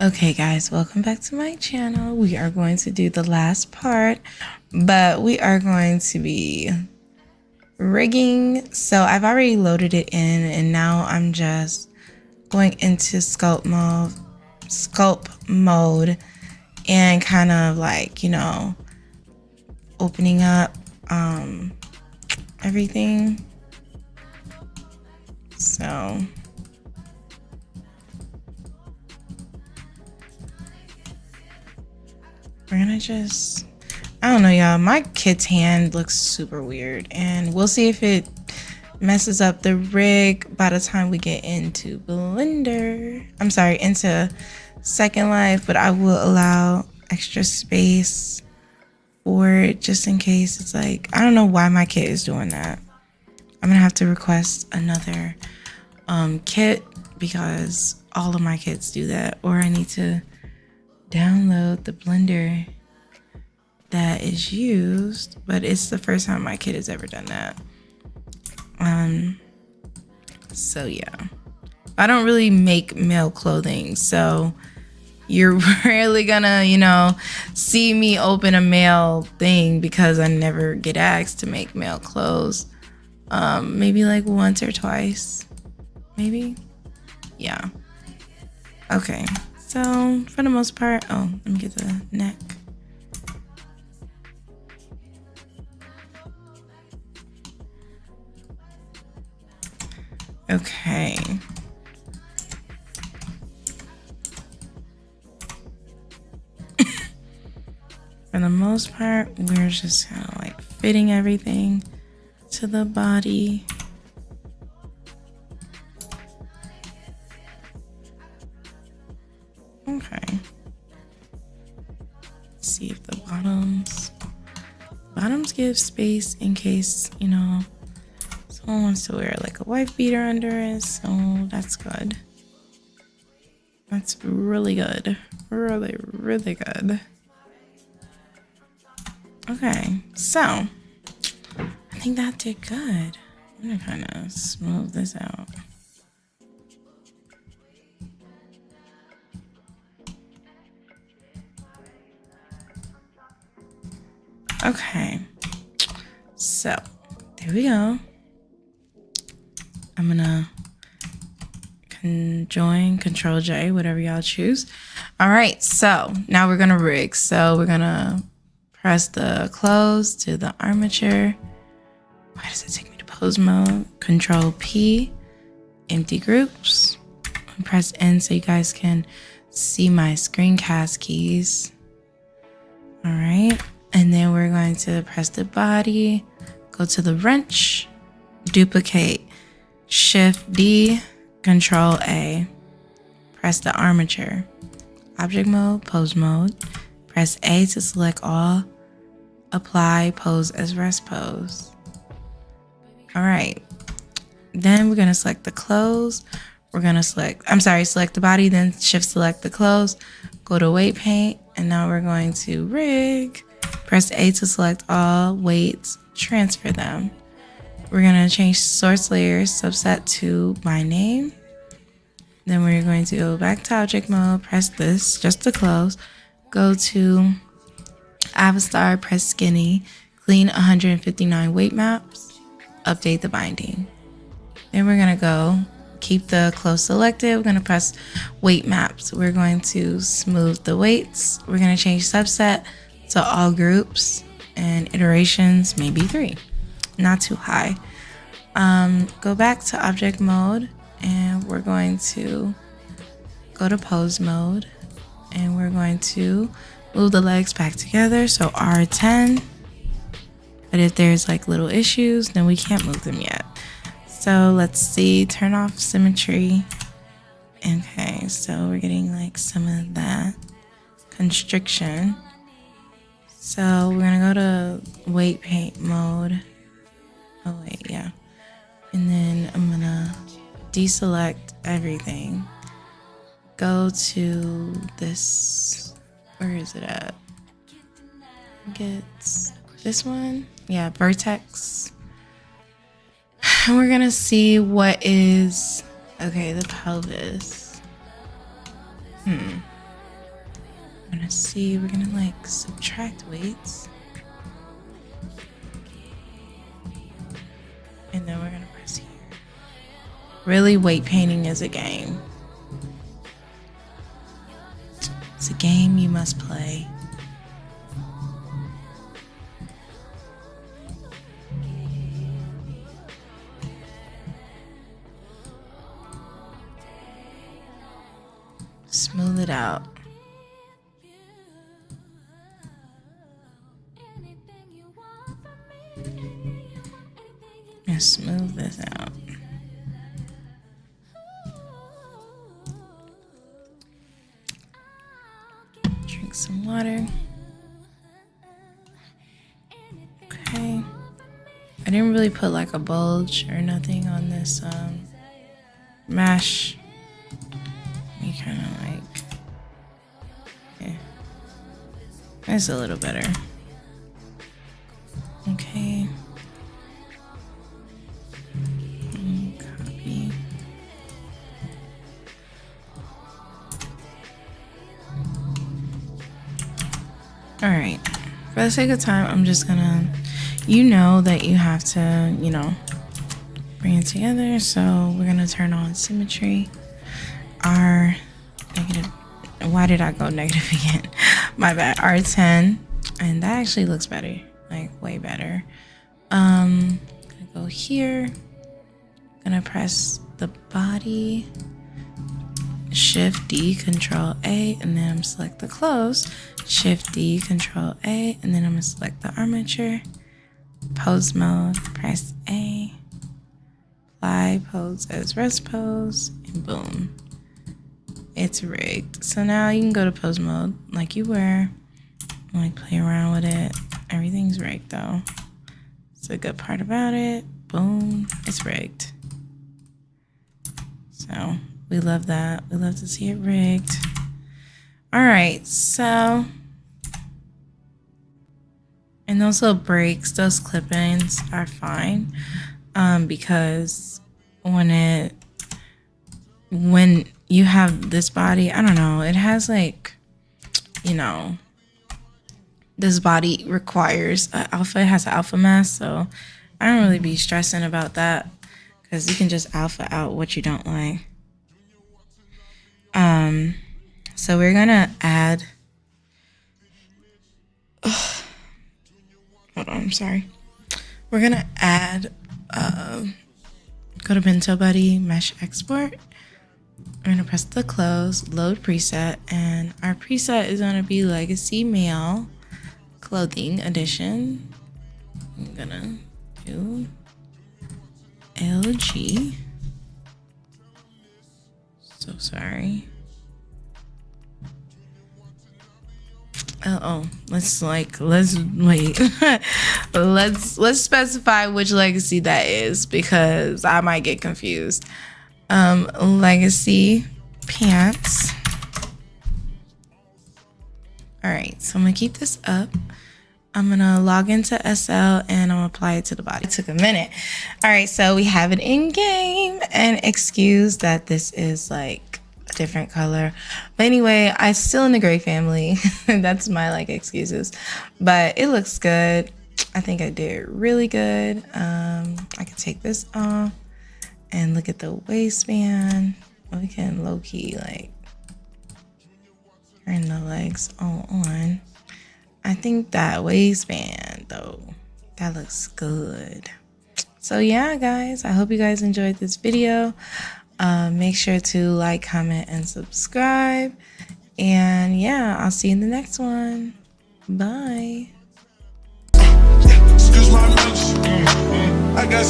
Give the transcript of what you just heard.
Okay guys, welcome back to my channel. We are going to do the last part, but we are going to be rigging. So I've already loaded it in and now I'm just going into sculpt mode and kind of like, you know, opening up everything. So we're gonna just, I don't know y'all, my kid's hand looks super weird and we'll see if it messes up the rig by the time we get into Blender. I'm sorry, into Secondlife, but I will allow extra space for it just in case. It's like, I don't know why my kit is doing that. I'm gonna have to request another kit because all of my kits do that, or I need to download the Blender that is used, but it's the first time my kid has ever done that. So yeah, I don't really make male clothing, so you're rarely gonna, you know, see me open a male thing because I never get asked to make male clothes. Maybe like once or twice, maybe. Yeah. Okay. So for the most part, oh, let me get the neck. Okay. For the most part, we're just kind of like fitting everything to the body. Okay. Let's see if the bottoms give space in case, you know, someone wants to wear like a wife beater under it, so that's good. That's really good. Really, really good. Okay, so I think that did good. I'm gonna kind of smooth this out. Okay, so there we go. I'm gonna join, Control J, whatever y'all choose. All right, so now we're gonna rig. So we're gonna press the close to the armature. Why does it take me to pose mode? Control P, empty groups. And press N so you guys can see my screencast keys. All right, and then we're going to press the body, go to the wrench, duplicate, Shift D, Control A, press the armature, object mode, pose mode, press A to select all, apply pose as rest pose. All right, then we're gonna select the clothes. We're gonna select the body, then shift select the clothes, go to weight paint, and now we're going to rig. Press A to select all, weights, transfer them. We're gonna change source layers subset to my name. Then we're going to go back to object mode, press this just to close, go to Avastar, press skinny, clean 159 weight maps, update the binding. Then we're gonna go keep the close selected. We're gonna press weight maps. We're going to smooth the weights. We're gonna change subset to all groups and iterations, maybe 3, not too high. Go back to object mode and we're going to go to pose mode and we're going to move the legs back together, so R10. But if there's like little issues, then we can't move them yet. So let's see, turn off symmetry. Okay, so we're getting like some of that constriction. So we're gonna go to weight paint mode. Oh wait, yeah. And then I'm gonna deselect everything. Go to this, where is it at? I think it's this one. Yeah, vertex. And we're gonna see what is, okay, the pelvis. gonna see, we're gonna like subtract weights. And then we're gonna press here. Really, weight painting is a game. It's a game you must play. Smooth it out. And smooth this out. Drink some water. Okay. I didn't really put like a bulge or nothing on this mesh. You kind of like, yeah, that's a little better. Okay. Copy. All right. For the sake of time, I'm just gonna, you know that you have to, you know, bring it together. So we're gonna turn on symmetry. R negative, why did I go negative again? My bad. R10, and that actually looks better, like way better. Gonna go here, gonna press the body, Shift D, Control A, and then I'm select the close, Shift D, Control A, and then I'm gonna select the armature, pose mode, press A, apply pose as rest pose, and boom. It's rigged. So now you can go to pose mode like you were, like play around with it. Everything's rigged though. It's a good part about it. Boom, it's rigged. So we love that. We love to see it rigged. All right, so, and those little breaks, those clip-ins are fine because when you have this body, I don't know, it has like, you know, this body requires alpha, it has an alpha mass, so I don't really be stressing about that because you can just alpha out what you don't like. So we're gonna add, hold on, I'm sorry. We're gonna add, go to Bento Buddy, Mesh Export. We're gonna press the close, load preset, and our preset is gonna be Legacy Male Clothing Edition. I'm gonna do LG. So sorry. Let's wait. let's specify which legacy that is because I might get confused. Legacy pants. All right, so I'm gonna keep this up. I'm gonna log into SL and I'm gonna apply it to the body. It took a minute. All right, so we have it in game, and excuse that this is like a different color. But anyway, I'm still in the gray family. That's my like excuses, but it looks good. I think I did really good. I could take this off and look at the waistband. We can low key like turn the legs all on. I think that waistband though, that looks good. So yeah, guys, I hope you guys enjoyed this video. Make sure to like, comment, and subscribe. And yeah, I'll see you in the next one. Bye. Excuse my I got